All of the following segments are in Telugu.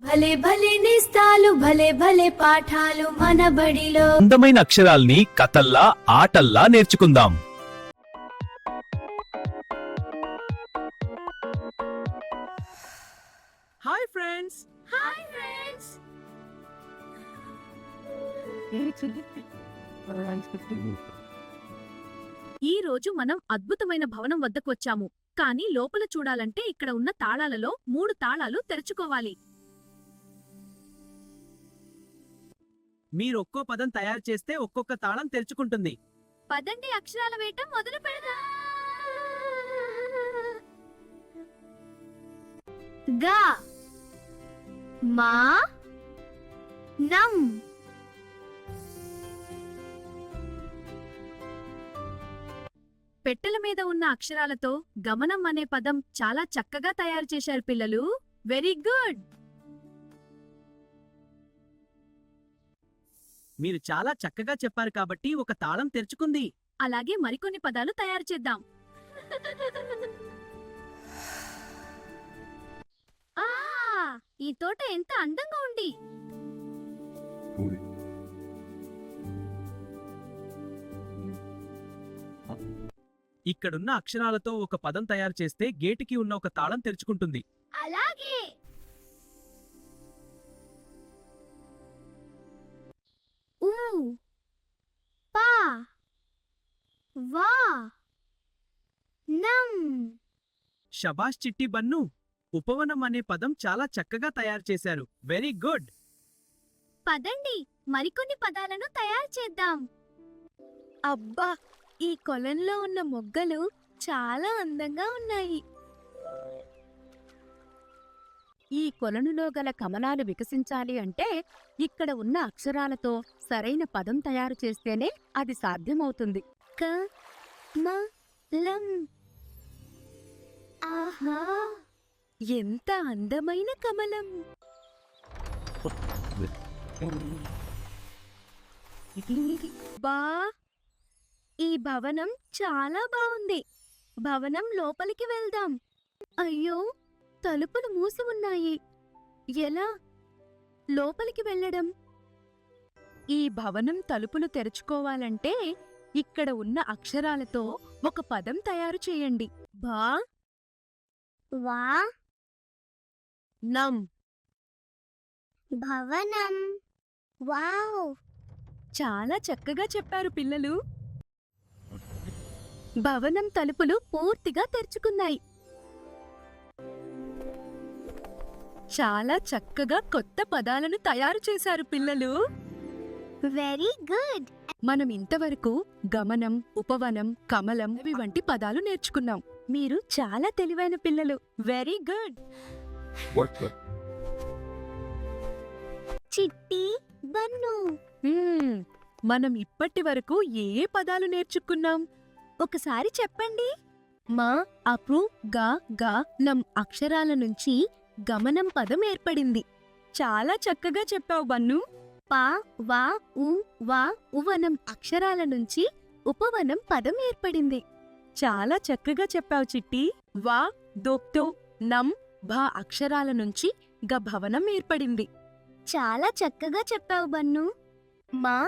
భలే భలే నేస్తాలు భలే భలే పాఠాలు మన బడిలో. అందమైన అక్షరాల్ని కథల్లా ఆటల్లా నేర్చుకుందాం. Hi friends. Hi friends. ఈ రోజు మనం అద్భుతమైన భవనం వద్దకు వచ్చాము. కానీ లోపల చూడాలంటే ఇక్కడ ఉన్న తాళాలలో 3 తాళాలు తెరుచుకోవాలి. మీరు ఒక్కో పదం తయారు చేస్తే ఒక్కొక్క తాళం తెరుచుకుంటుంది. పదండి అక్షరాల వేట మొదలు పెడదాం. గా మా నం. పెట్టెల మీద ఉన్న అక్షరాలతో గమనం అనే పదం చాలా చక్కగా తయారు చేశారు పిల్లలు. Very good. మీరు చాలా చక్కగా చెప్పారు కాబట్టి ఒక తాళం తెరుచుకుంది. అలాగే మరికొన్ని పదాలు తయారు చేద్దాం. ఈ తోట ఎంత అందంగా ఉంది. ఇక్కడున్న అక్షరాలతో ఒక పదం తయారు చేస్తే గేటుకి ఉన్న ఒక తాళం తెరుచుకుంటుంది. అలాగే ఊ పా వా నం. షబాష్ చిట్టి బన్ను. ఉపవనం అనే పదం చాలా చక్కగా తయారు చేశారు. Very good. పదండి మరికొన్ని పదాలను తయారు చేద్దాం. అబ్బా, ఈ కొలంలో ఉన్న మొగ్గలు చాలా అందంగా ఉన్నాయి. ఈ కొలనులో గల కమలాలు వికసించాలి అంటే ఇక్కడ ఉన్న అక్షరాలతో సరైన పదం తయారు చేస్తేనే అది సాధ్యమవుతుంది. క మ లం. ఆహా, ఎంత అందమైన కమలం. బా, ఈ భవనం చాలా బాగుంది. భవనం లోపలికి వెళ్దాం. అయ్యో, తలుపులు మూసి ఉన్నాయి. ఎలా లోపలికి వెళ్ళడం? ఈ భవనం తలుపులు తెరుచుకోవాలంటే ఇక్కడ ఉన్న అక్షరాలతో ఒక పదం తయారు చేయండి. బా వా నం. భవనం. వావ్, చాలా చక్కగా చెప్పారు పిల్లలు. భవనం తలుపులు పూర్తిగా తెరుచుకున్నాయి. చాలా చక్కగా కొత్త పదాలను తయారు చేశారు పిల్లలు. Very good. మనం ఇంతవరకు గమనం, ఉపవనం, కమలం వంటి పదాలు నేర్చుకున్నాం. మీరు చాలా తెలివైన పిల్లలు. Very good. చిట్టి బన్ను. మనం ఇప్పటి వరకు ఏ ఏ పదాలు నేర్చుకున్నాం? ఒకసారి చెప్పండి. మా, అప్రు, గా, గా, నం అక్షరాల నుంచి గమనం పదం ఏర్పడింది. చాలా చక్కగా చెప్పావు బన్ను. పా, వా, ఉ, వా, ఉవనం అక్షరాల నుంచి ఉపవనం పదం ఏర్పడింది. చాలా చక్కగా చెప్పావు చిట్టి. వా, దోక్తో, నం, భా అక్షరాల నుంచి గ భవనం ఏర్పడింది. చాలా చక్కగా చెప్పావు బన్ను. మా,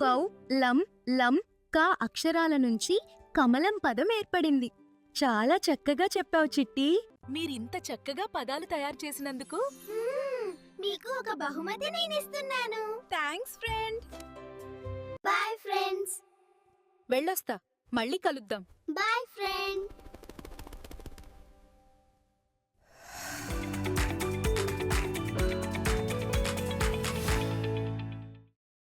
కౌ, లం, లం, కా అక్షరాల నుంచి కమలం పదం ఏర్పడింది. చాలా చక్కగా చెప్పావు చిట్టి. మీరింత చక్కగా పదాలు తయారు చేసినందుకు మీకు ఒక బహుమతి నేనిస్తున్నాను. Thanks friend. Bye friends. వెళ్ళొస్తా, మళ్ళీ కలుద్దాం. Bye friend.